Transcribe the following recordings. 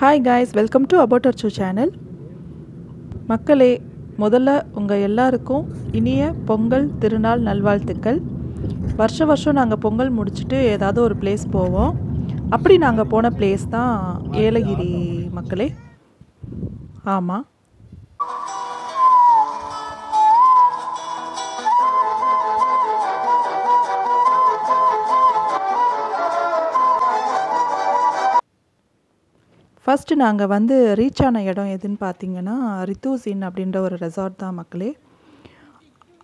Hi guys, welcome to about Archu channel. மக்களே, முதல்ல உங்கள் எல்லாருக்கும் இனிய பொங்கல் திருநாள் நல்வாழ்த்துக்கள். வருஷம் நாங்கள் பொங்கல் முடிச்சுட்டு ஏதாவது ஒரு பிளேஸ் போவோம். அப்படி நாங்கள் போன பிளேஸ் தான் ஏலகிரி மக்களே. ஆமாம், ஃபஸ்ட்டு நாங்கள் ரீச் ஆன இடம் எதுன்னு பார்த்தீங்கன்னா ரித்தூசின் அப்படின்ற ஒரு ரெசார்ட் தான் மக்களே.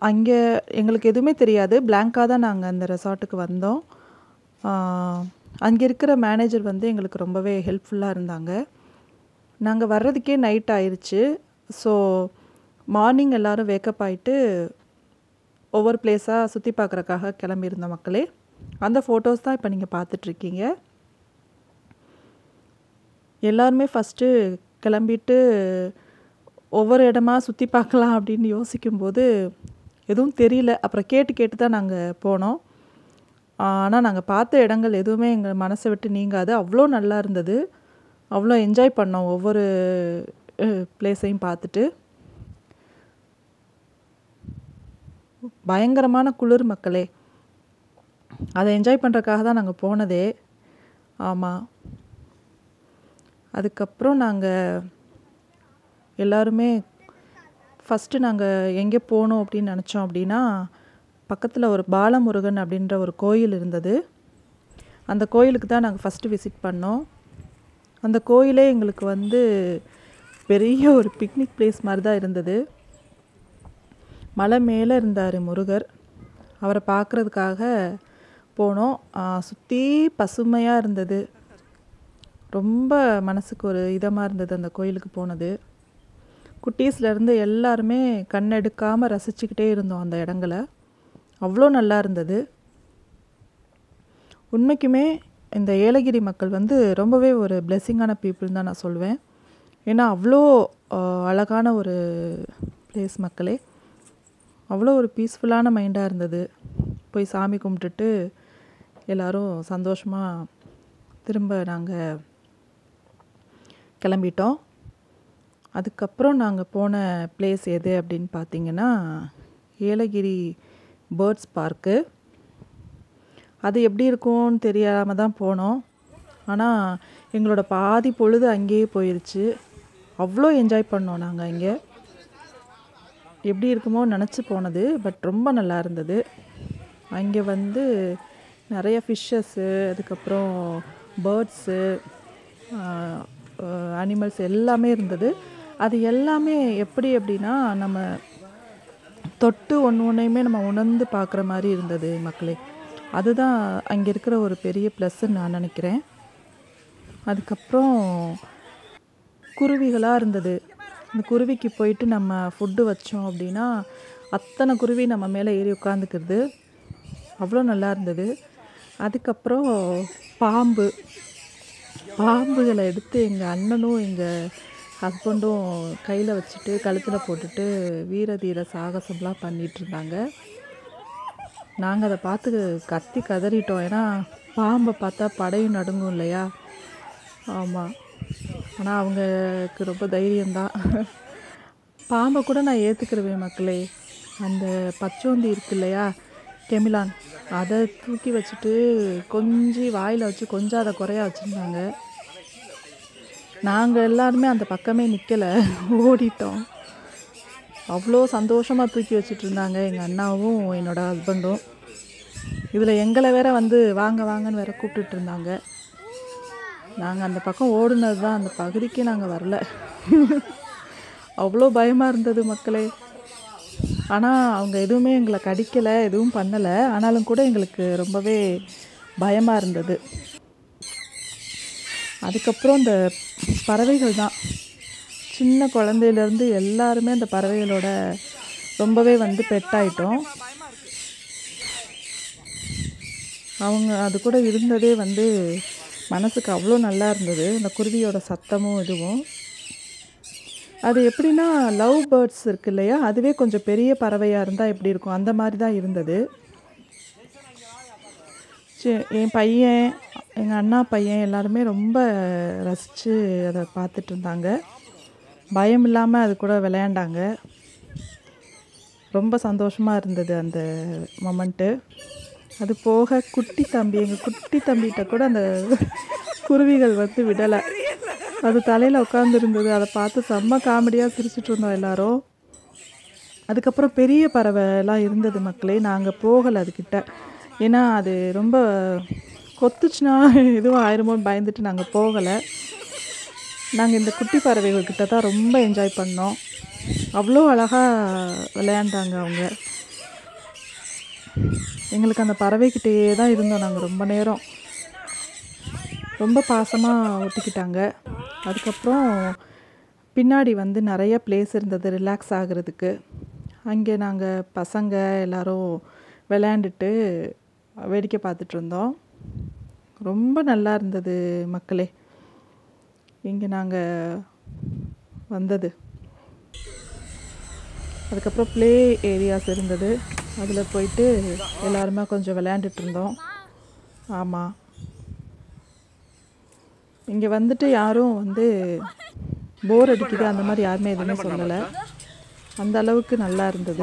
அங்கே எங்களுக்கு எதுவுமே தெரியாது, பிளாங்காக தான் நாங்கள் அந்த ரெசார்ட்டுக்கு வந்தோம். அங்கே இருக்கிற மேனேஜர் எங்களுக்கு ரொம்பவே ஹெல்ப்ஃபுல்லாக இருந்தாங்க. நாங்கள் வர்றதுக்கே நைட் ஆயிடுச்சு. ஸோ மார்னிங் எல்லோரும் வேக்கப் ஆகிட்டு ஒவ்வொரு பிளேஸாக சுற்றி பார்க்குறக்காக கிளம்பியிருந்தோம் மக்களே. அந்த ஃபோட்டோஸ் தான் இப்போ நீங்கள் பார்த்துட்ருக்கீங்க. எல்லாருமே ஃபஸ்ட்டு கிளம்பிட்டு ஒவ்வொரு இடமா சுற்றி பார்க்கலாம் அப்படின்னு யோசிக்கும்போது எதுவும் தெரியல. அப்புறம் கேட்டு தான் நாங்கள் போனோம். ஆனால் நாங்கள் பார்த்த இடங்கள் எதுவுமே எங்கள் மனசை விட்டு நீங்காது. அவ்வளோ நல்லா இருந்தது, அவ்வளோ என்ஜாய் பண்ணோம் ஒவ்வொரு பிளேஸையும் பார்த்துட்டு. பயங்கரமான குளிர் மக்களே, அதை என்ஜாய் பண்ணுறதுக்காக தான் நாங்கள் போனதே. ஆமாம், அதுக்கப்புறம் நாங்கள் எல்லாருமே ஃபஸ்ட்டு நாங்கள் எங்கே போனோம் அப்படின்னு நினச்சோம் அப்படின்னா, பக்கத்தில் ஒரு பாலமுருகன் அப்படின்ற ஒரு கோயில் இருந்தது. அந்த கோயிலுக்கு தான் நாங்கள் ஃபஸ்ட்டு விசிட் பண்ணோம். அந்த கோயிலே எங்களுக்கு பெரிய ஒரு பிக்னிக் பிளேஸ் மாதிரி தான் இருந்தது. மலை மேலே இருந்தார் முருகர். அவரை பார்க்குறதுக்காக போனோம். சுற்றி பசுமையாக இருந்தது. ரொம்ப மனசுக்கு ஒரு இதமாக இருந்தது அந்த கோயிலுக்கு போனது. குட்டீஸ்லேருந்து எல்லாருமே கண்ணெடுக்காமல் ரசிச்சுக்கிட்டே இருந்தோம் அந்த இடங்களை. அவ்வளோ நல்லா இருந்தது. உண்மைக்குமே இந்த ஏலகிரி மக்கள் ரொம்பவே ஒரு பிளெஸ்ஸிங்கான பீப்புள் தான் நான் சொல்வேன். ஏன்னா அவ்வளோ அழகான ஒரு பிளேஸ் மக்களே. அவ்வளோ ஒரு பீஸ்ஃபுல்லான மைண்டாக இருந்தது. போய் சாமி கும்பிட்டுட்டு எல்லோரும் சந்தோஷமாக திரும்ப நாங்கள் கிளம்பிட்டோம். அதுக்கப்புறம் நாங்கள் போன பிளேஸ் எது அப்படின்னு பார்த்தீங்கன்னா ஏலகிரி பேர்ட்ஸ் பார்க்கு. அது எப்படி இருக்கும்னு தெரியாமல் தான் போனோம். ஆனால் எங்களோட பாதி பொழுது அங்கேயே போயிடுச்சு. அவ்வளோ என்ஜாய் பண்ணோம் நாங்கள் அங்கே. எப்படி இருக்குமோ நினச்சி போனது, பட் ரொம்ப நல்லா இருந்தது. அங்கே நிறைய ஃபிஷ்ஷஸ்ஸு, அதுக்கப்புறம் பேர்ட்ஸு, அனிமல்ஸ் எல்லாமே இருந்தது. அது எல்லாமே எப்படி அப்படின்னா நம்ம தொட்டு ஒன்றையுமே நம்ம உணர்ந்து பார்க்குற மாதிரி இருந்தது மக்களே. அதுதான் அங்கே இருக்கிற ஒரு பெரிய ப்ளஸ்ன்னு நான் நினைக்கிறேன். அதுக்கப்புறம் குருவிகளாக இருந்தது. இந்த குருவிக்கு போயிட்டு நம்ம ஃபுட்டு வச்சோம் அப்படின்னா அத்தனை குருவி நம்ம மேலே ஏறி உட்காந்துக்கிறது. அவ்வளோ நல்லா இருந்தது. அதுக்கப்புறம் பாம்புகளை எடுத்து எங்கள் அண்ணனும் எங்கள் ஹஸ்பண்டும் கையில் வச்சுட்டு கழுத்தில் போட்டுட்டு வீர தீர சாகசம்லாம் பண்ணிகிட்ருந்தாங்க. நாங்கள் அதை பார்த்து கத்தி கதறிட்டோம். ஏன்னா பாம்பை பார்த்தா படையும் நடுங்கும் இல்லையா. ஆமாம், ஆனால் அவங்களுக்கு ரொம்ப தைரியம்தான். பாம்பை கூட நான் ஏற்றுக்கிருவேன் மக்களே. அந்த பச்சோந்தி இருக்கு இல்லையா, கெமிலான், அதை தூக்கி வச்சுட்டு கொஞ்சி வாயில் வச்சு கொஞ்சம் அதை குறையா வச்சுருந்தாங்க. நாங்கள் எல்லாருமே அந்த பக்கமே நிற்கலை, ஓடிட்டோம். அவ்வளோ சந்தோஷமாக தூக்கி வச்சுட்டு இருந்தாங்க எங்கள் அண்ணாவும் என்னோடய ஹஸ்பண்டும். இதில் எங்களை வேற வாங்க வாங்கன்னு வேற கூப்பிட்டுட்டு இருந்தாங்க. நாங்கள் அந்த பக்கம் ஓடுனது தான், அந்த பகுதிக்கு நாங்கள் வரல. அவ்வளோ பயமாக இருந்தது மக்களே. ஆனால் அவங்க எதுவுமே எங்களை கடிக்கலை, எதுவும் பண்ணலை. ஆனாலும் கூட எங்களுக்கு ரொம்பவே பயமாக இருந்தது. அதுக்கப்புறம் இந்த பறவைகள் தான், சின்ன குழந்தையிலேருந்து எல்லாருமே அந்த பறவைகளோட ரொம்பவே பெட்டாயிட்டோம். அவங்க அது கூட இருந்ததே மனசுக்கு அவ்வளோ நல்லா இருந்தது. அந்த குருவியோட சத்தமும் இதுவும். அது எப்படின்னா லவ் பேர்ட்ஸ் இருக்கு இல்லையா, அதுவே கொஞ்சம் பெரிய பறவையாக இருந்தால் எப்படி இருக்கும் அந்த மாதிரி தான் இருந்தது. என் பையன், எங்கள் அண்ணா பையன் எல்லாருமே ரொம்ப ரசித்து அதை பார்த்துட்டு இருந்தாங்க. பயம் இல்லாமல் அது கூட விளையாண்டாங்க. ரொம்ப சந்தோஷமாக இருந்தது அந்த மொமெண்ட்டு. அது போக எங்கள் குட்டி தம்பிகிட்ட கூட அந்த குருவிகள் வந்து விடலை. அது தலையில் உட்காந்துருந்தது. அதை பார்த்து செம்ம காமெடியாக சிரிச்சிட்டு இருந்தோம் எல்லோரும். அதுக்கப்புறம் பெரிய பறவை எல்லாம் இருந்தது மக்களே. நாங்கள் போகலை அதுக்கிட்ட. ஏன்னா அது ரொம்ப கொத்துச்சுன்னா எதுவும் ஆயிருமோன்னு பயந்துட்டு நாங்கள் போகலை. நாங்கள் இந்த குட்டி பறவைகள்கிட்ட தான் ரொம்ப என்ஜாய் பண்ணோம். அவ்வளோ அழகாக விளையாண்டாங்க அவங்க. எங்களுக்கு அந்த பறவைக்கிட்டேயே தான் இருந்தோம் நாங்கள் ரொம்ப நேரம். ரொம்ப பாசமாக ஒட்டிக்கிட்டாங்க. அதுக்கப்புறம் பின்னாடி வந்து நிறைய பிளேஸ் இருந்தது ரிலாக்ஸ் ஆகிறதுக்கு. அங்கே நாங்கள் பசங்க எல்லோரும் விளையாண்டுட்டு வேடிக்கை பார்த்துட்டு இருந்தோம். ரொம்ப நல்லா இருந்தது மக்களே இங்கே நாங்கள் வந்தது. அதுக்கப்புறம் ப்ளே ஏரியாஸ் இருந்தது. அதில் போயிட்டு எல்லாருமே கொஞ்சம் விளையாண்டுட்டு இருந்தோம். ஆமாம், இங்கே வந்துட்டு யாரும் வந்து போர் அடிக்குது அந்த மாதிரி யாருமே எதுவுமே சொல்லலை. அந்த அளவுக்கு நல்லா இருந்தது.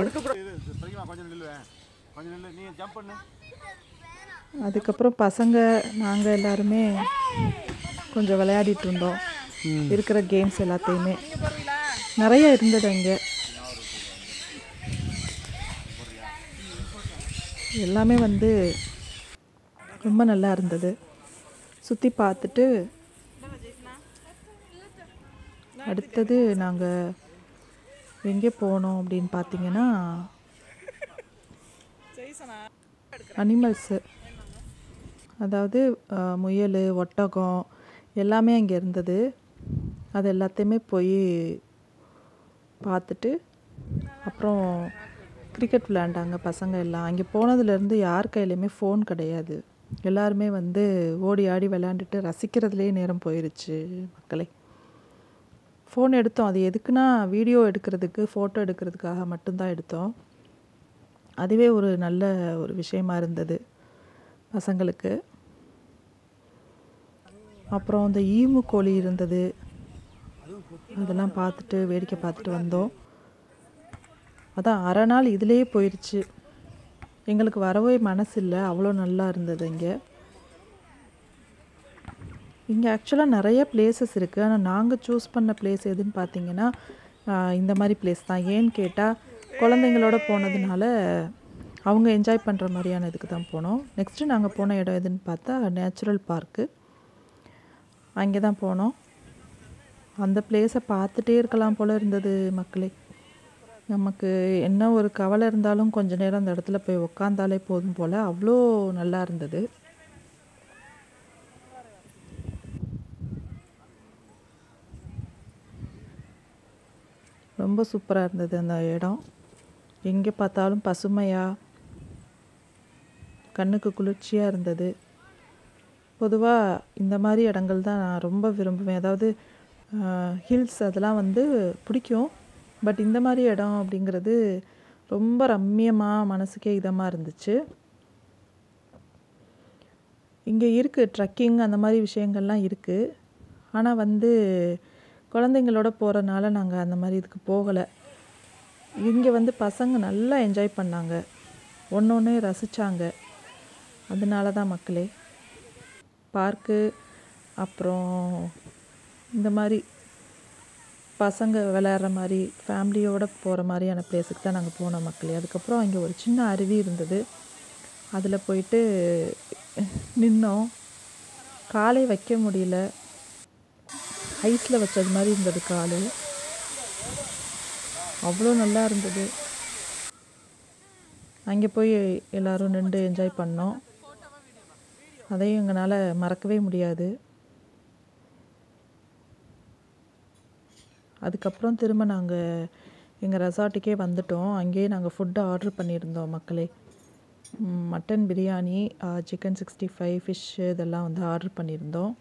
அதுக்கப்புறம் பசங்க நாங்கள் எல்லாருமே கொஞ்சம் விளையாடிட்டு இருந்தோம். இருக்கிற கேம்ஸ் எல்லாத்தையுமே நிறைய இருந்தது அங்கே. எல்லாமே வந்து ரொம்ப நல்லா இருந்தது. சுற்றி பார்த்துட்டு அடுத்தது நாங்கள் எங்கே போனோம் அப்படின்னு பார்த்தீங்கன்னா அனிமல்ஸு, அதாவது முயல், ஒட்டகம் எல்லாமே அங்கே இருந்தது. அது எல்லாத்தையுமே போய் பார்த்துட்டு அப்புறம் கிரிக்கெட் விளையாண்டாங்க பசங்க எல்லாம். அங்கே போனதுலேருந்து யார் கையிலையுமே ஃபோன் கிடையாது. எல்லாருமே வந்து ஓடி ஆடி விளையாண்டுட்டு ரசிக்கிறதுலேயே நேரம் போயிடுச்சு மக்களே. ஃபோன் எடுத்தோம், அது எதுக்குன்னா வீடியோ எடுக்கிறதுக்கு, ஃபோட்டோ எடுக்கிறதுக்காக மட்டும்தான் எடுத்தோம். அதுவே ஒரு நல்ல ஒரு விஷயமா இருந்தது பசங்களுக்கு. அப்புறம் அந்த ஈமு கோழி இருந்தது, அதெல்லாம் பார்த்துட்டு வேடிக்கை பார்த்துட்டு வந்தோம். அதான் அரை நாள் இதிலேயே போயிடுச்சு. எங்களுக்கு வரவே மனசு இல்லை, அவ்வளோ நல்லா இருந்தது இங்கே. இங்கே ஆக்சுவலாக நிறைய பிளேசஸ் இருக்குது. ஆனால் நாங்கள் சூஸ் பண்ண பிளேஸ் எதுன்னு பார்த்தீங்கன்னா இந்த மாதிரி பிளேஸ் தான். ஏன்னு கேட்டால் குழந்தைங்களோட போனதுனால அவங்க என்ஜாய் பண்ணுற மாதிரியான இதுக்கு தான் போனோம். நெக்ஸ்ட்டு நாங்கள் போன இடம் எதுன்னு பார்த்தா நேச்சுரல் பார்க்கு. அங்கே தான் போனோம். அந்த பிளேஸை பார்த்துட்டே இருக்கலாம் போல் இருந்தது மக்களே. நமக்கு என்ன ஒரு கவலை இருந்தாலும் கொஞ்ச நேரம் அந்த இடத்துல போய் உக்காந்தாலே போதும் போல், அவ்வளோ நல்லா இருந்தது. ரொம்ப சூப்பராக இருந்தது அந்த இடம். எங்கே பார்த்தாலும் பசுமையாக கண்ணுக்கு குளிர்ச்சியாக இருந்தது. பொதுவாக இந்த மாதிரி இடங்கள் தான் நான் ரொம்ப விரும்புவேன். அதாவது ஹில்ஸ் அதெல்லாம் வந்து பிடிக்கும். பட் இந்த மாதிரி இடம் அப்படிங்கிறது ரொம்ப ரம்மியமாக மனசுக்கே இதமாக இருந்துச்சு. இங்கே இருக்குது ட்ரக்கிங் அந்த மாதிரி விஷயங்கள்லாம் இருக்குது. ஆனால் வந்து குழந்தைங்களோட போகிறனால நாங்கள் அந்த மாதிரி இதுக்கு போகலை. இங்கே வந்து பசங்க நல்லா என்ஜாய் பண்ணாங்க, ஒன்று ஒன்று ரசித்தாங்க. அதனால தான் மக்களே பார்க்கு அப்புறம் இந்த மாதிரி பசங்க விளையாடுற மாதிரி ஃபேமிலியோடு போகிற மாதிரியான பிளேஸுக்கு தான் நாங்கள் போனோம் மக்களே. அதுக்கப்புறம் அங்கே ஒரு சின்ன அருவி இருந்தது. அதில் போயிட்டு நின்னோம். காலை வைக்க முடியல, ஐஸில் வச்சது மாதிரி இருந்தது கால். அவ்வளோ நல்லா இருந்தது. அங்கே போய் எல்லோரும் நின்று என்ஜாய் பண்ணோம். அதையும் எங்களால் மறக்கவே முடியாது. அதுக்கப்புறம் திரும்ப நாங்கள் எங்கள் ரெசார்ட்டுக்கே வந்துட்டோம். அங்கேயே நாங்கள் ஃபுட்டு ஆர்டர் பண்ணியிருந்தோம் மக்களே. மட்டன் பிரியாணி, சிக்கன் 65, ஃபிஷ்ஷு இதெல்லாம் வந்து ஆர்டர் பண்ணியிருந்தோம்.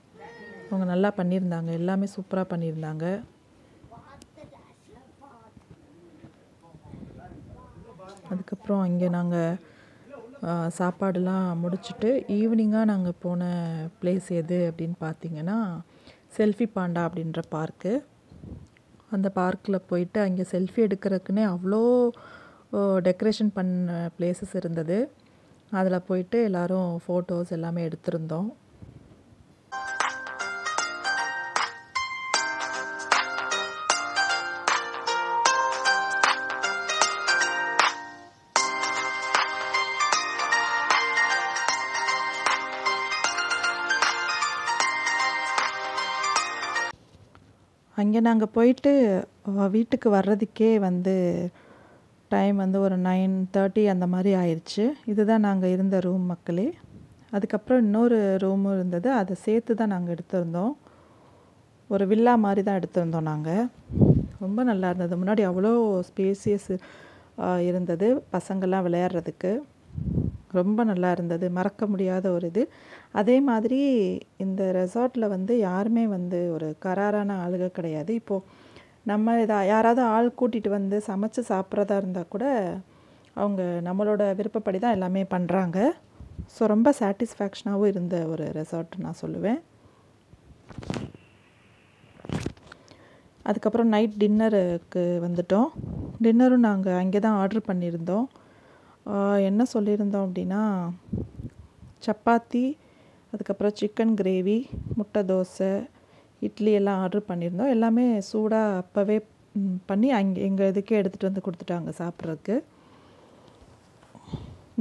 அவங்க நல்லா பண்ணியிருந்தாங்க, எல்லாமே சூப்பராக பண்ணியிருந்தாங்க. அதுக்கப்புறம் அங்கே நாங்கள் சாப்பாடுலாம் முடிச்சுட்டு ஈவினிங்காக நாங்கள் போன பிளேஸ் எது அப்படின்னு பார்த்தீங்கன்னா செல்ஃபி பாண்டா அப்படின்ற பார்க்கு. அந்த பார்க்கில் போயிட்டு அங்கே செல்ஃபி எடுக்கிறதுக்குன்னே அவ்வளோ டெக்கரேஷன் பண்ண பிளேசஸ் இருந்தது. அதில் போயிட்டு எல்லோரும் ஃபோட்டோஸ் எல்லாமே எடுத்திருந்தோம். அங்கே நாங்கள் போயிட்டு வீட்டுக்கு வர்றதுக்கே டைம் ஒரு 9:30 அந்த மாதிரி ஆயிடுச்சு. இதுதான் நாங்கள் இருந்த ரூம் மக்களே. அதுக்கப்புறம் இன்னொரு ரூமும் இருந்தது, அதை சேர்த்து தான் நாங்கள் எடுத்திருந்தோம். ஒரு வில்லா மாதிரி தான் எடுத்திருந்தோம் நாங்கள். ரொம்ப நல்லா இருந்தது. முன்னாடி அவ்வளோ ஸ்பேசியஸ் இருந்தது, பசங்கள்லாம் விளையாடுறதுக்கு ரொம்ப நல்லா இருந்தது. மறக்க முடியாத ஒரு இது. அதே மாதிரி இந்த ரெசார்ட்டில் யாருமே ஒரு கராரான ஆளுக கிடையாது. இப்போது நம்ம யாராவது ஆள் கூட்டிகிட்டு சமைச்சு சாப்பிட்றதா இருந்தால் கூட அவங்க நம்மளோட விருப்பப்படி தான் எல்லாமே பண்ணுறாங்க. ஸோ ரொம்ப சாட்டிஸ்ஃபேக்ஷனாகவும் இருந்த ஒரு ரெசார்ட் நான் சொல்லுவேன். அதுக்கப்புறம் நைட் டின்னருக்கு வந்துட்டோம். டின்னரும் நாங்கள் அங்கே தான் ஆர்டர் பண்ணியிருந்தோம். என்ன சொல்லியிருந்தோம் அப்படின்னா சப்பாத்தி, அதுக்கப்புறம் சிக்கன் கிரேவி, முட்டை தோசை, இட்லி எல்லாம் ஆர்டர் பண்ணியிருந்தோம். எல்லாமே சூடாக அப்போவே பண்ணி அங்கே எங்கள் இதுக்கே எடுத்துகிட்டு கொடுத்துட்டாங்க சாப்பிட்றதுக்கு.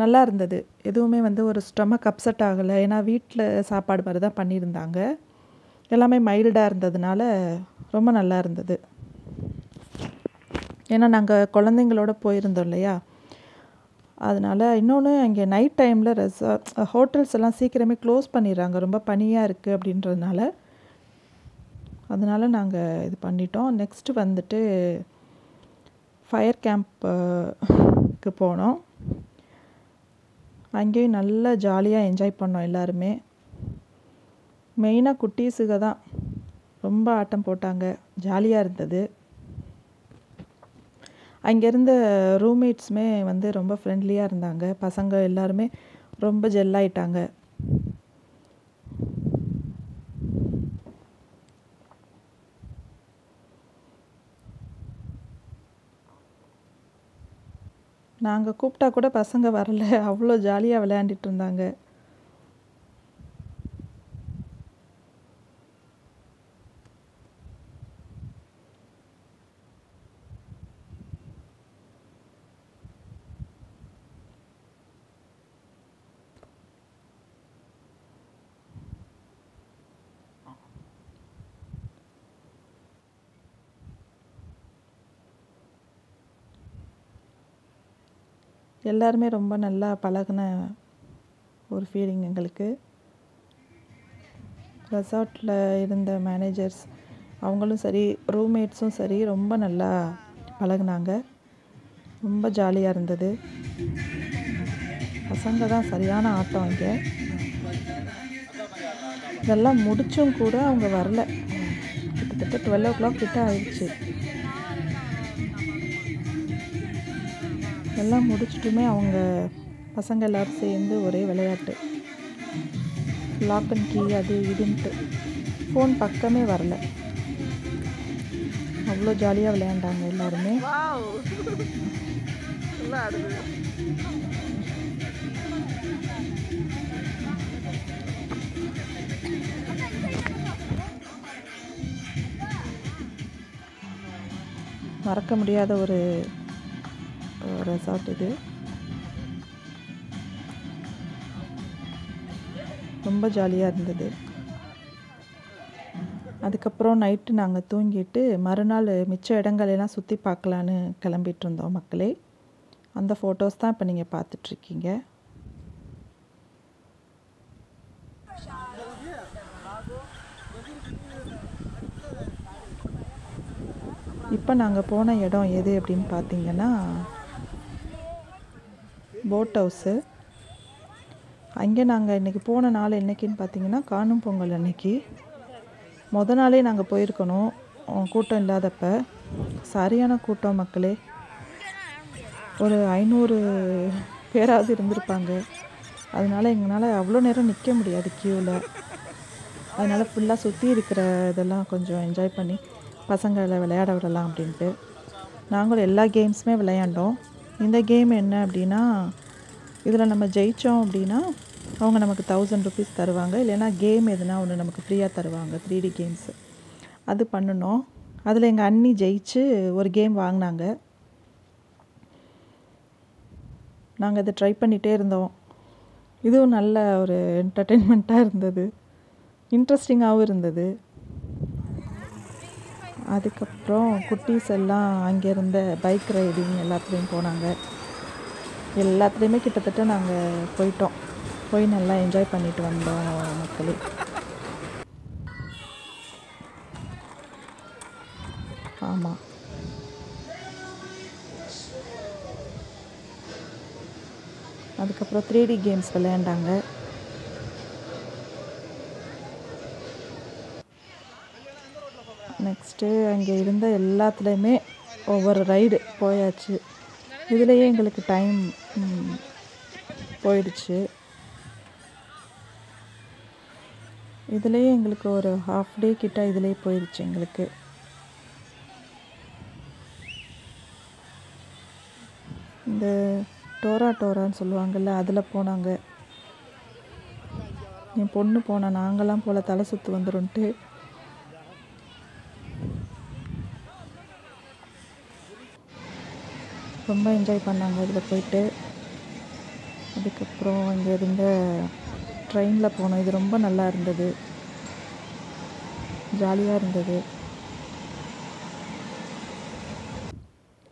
நல்லா இருந்தது. எதுவுமே ஒரு ஸ்டொமக் அப்செட் ஆகலை. ஏன்னா வீட்டில் சாப்பாடு மாதிரி தான் பண்ணியிருந்தாங்க. எல்லாமே மைல்டாக இருந்ததுனால ரொம்ப நல்லா இருந்தது. ஏன்னா நாங்கள் குழந்தைங்களோட போயிருந்தோம் இல்லையா, அதனால். இன்னொன்று, அங்கே நைட் டைமில் ஹோட்டல்ஸ் எல்லாம் சீக்கிரமே க்ளோஸ் பண்ணிடுறாங்க, ரொம்ப பனியாக இருக்குது அப்படின்றதுனால. அதனால் நாங்கள் இது பண்ணிட்டோம். நெக்ஸ்ட்டு ஃபயர் கேம்ப்புக்கு போனோம். அங்கேயும் நல்லா ஜாலியாக என்ஜாய் பண்ணோம் எல்லாருமே. மெயினாக குட்டீஸுக தான் ரொம்ப ஆட்டம் போட்டாங்க, ஜாலியாக இருந்தது. அங்கே இருந்த ரூம்மேட்ஸுமே ரொம்ப ஃப்ரெண்ட்லியாக இருந்தாங்க. பசங்க எல்லாருமே ரொம்ப ஜெல்லாயிட்டாங்க. நாங்கள் கூப்பிட்டா கூட பசங்க வரல, அவ்வளோ ஜாலியாக விளையாண்டுட்டு இருந்தாங்க. எல்லாருமே ரொம்ப நல்லா பழகின ஒரு ஃபீலிங் எங்களுக்கு. ரெசார்ட்டில் இருந்த மேனேஜர்ஸ் அவங்களும் சரி, ரூம்மேட்ஸும் சரி, ரொம்ப நல்லா பழகினாங்க. ரொம்ப ஜாலியாக இருந்தது. பசங்க தான் சரியான ஆட்டம் இங்கே. இதெல்லாம் முடிச்சும் கூட அவங்க வரல. கிட்டத்தட்ட 12 o'clock கிட்ட ஆயிடுச்சு. எல்லாம் முடிச்சுட்டுமே அவங்க பசங்க எல்லோரும் சேர்ந்து ஒரே விளையாட்டு, லாக் அண்ட் கீ அது இதுன்ட்டு. ஃபோன் பக்கமே வரல, அவ்வளோ ஜாலியாக விளையாண்டாங்க எல்லாருமே. மறக்க முடியாத ஒரு ரெசார்ட் இது. ரொம்ப ஜாலியாக இருந்தது. அதுக்கப்புறம் நைட்டு நாங்கள் தூங்கிட்டு மறுநாள் மிச்ச இடங்களெல்லாம் சுற்றி பார்க்கலான்னு கிளம்பிட்டு இருந்தோம் மக்களே. அந்த ஃபோட்டோஸ் தான் இப்போ நீங்கள் பார்த்துட்ருக்கீங்க. இப்போ நாங்கள் போன இடம் எது அப்படின்னு பார்த்தீங்கன்னா போட் ஹவுஸு. அங்கே நாங்கள் இன்றைக்கி போன நாள் என்றைக்கின்னு பார்த்தீங்கன்னா காணும் பொங்கல் அன்னைக்கு. நாளே நாங்கள் போயிருக்கணும், கூட்டம் இல்லாதப்ப. சரியான கூட்டம் மக்களே. ஒரு 500 பேராவது இருந்திருப்பாங்க. அதனால எங்களால் அவ்வளோ நேரம் நிற்க முடியாது க்யூவில். அதனால் ஃபுல்லாக சுற்றி இருக்கிற இதெல்லாம் கொஞ்சம் என்ஜாய் பண்ணி பசங்களை விளையாட விடலாம் அப்படின்ட்டு நாங்களும் எல்லா கேம்ஸுமே விளையாண்டோம். இந்த கேம் என்ன அப்படின்னா, இதில் நம்ம ஜெயித்தோம் அப்படின்னா அவங்க நமக்கு 1000 ருபீஸ் தருவாங்க. இல்லைன்னா கேம் எதுனா ஒன்று நமக்கு ஃப்ரீயாக தருவாங்க, 3D கேம்ஸு. அது பண்ணினோம். அதில் எங்கள் அண்ணி ஜெயிச்சு ஒரு கேம் வாங்கினாங்க. நாங்கள் இதை ட்ரை பண்ணிகிட்டே இருந்தோம். இதுவும் நல்ல ஒரு என்டர்டெயின்மெண்ட்டாக இருந்தது, இன்ட்ரெஸ்டிங்காகவும் இருந்தது. அதுக்கப்புறம் குட்டீஸ் எல்லாம் அங்கே இருந்த பைக் ரைடிங் எல்லாத்துலேயும் போனாங்க. எல்லாத்துலேயுமே கிட்டத்தட்ட நாங்கள் போயிட்டோம். போய் நல்லா என்ஜாய் பண்ணிட்டு வந்தோம் மக்களே. ஆமாம், அதுக்கப்புறம் 3D கேம்ஸ் விளையாண்டாங்க. நெக்ஸ்ட்டு அங்கே இருந்த எல்லாத்துலேயுமே ஒவ்வொரு ரைடு போயாச்சு. இதுலேயே எங்களுக்கு டைம் போயிடுச்சு. இதுலேயே எங்களுக்கு ஒரு ஹாஃப் டே கிட்ட இதுலேயே போயிடுச்சு எங்களுக்கு. இந்த டோரான்னு சொல்லுவாங்கள்ல, அதில் போனாங்க. என் பொண்ணு போனா, நாங்களாம் போல் தலை சுற்று வந்துடும்ன்ட்டு. ரொம்ப என்ஜாய் பண்ணாங்க இதில் போயிட்டு. அதுக்கப்புறம் அங்கே இருந்த ட்ரெயினில் போனோம். இது ரொம்ப நல்லா இருந்தது, ஜாலியாக இருந்தது.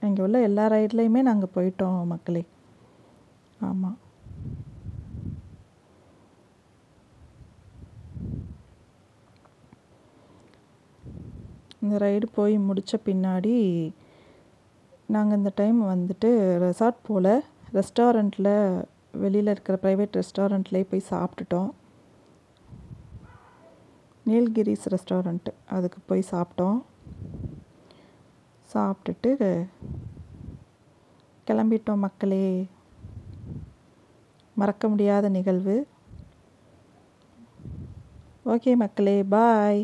அங்கே உள்ள எல்லா ரைட்லேயுமே நாங்கள் போயிட்டோம் மக்களே. ஆமாம், இந்த ரைடு போய் முடித்த பின்னாடி நாங்கள் இந்த டைம் வந்துட்டு ரெசார்ட் போல் ரெஸ்டாரண்ட்டில், வெளியில் இருக்கிற ப்ரைவேட் ரெஸ்டாரண்ட்லேயே போய் சாப்பிட்டுட்டோம். நீல்கிரிஸ் ரெஸ்டாரண்ட்டு, அதுக்கு போய் சாப்பிட்டோம். சாப்பிட்டுட்டு கிளம்பிட்டோம் மக்களே. மறக்க முடியாத நிகழ்வு. ஓகே மக்களே, பாய்.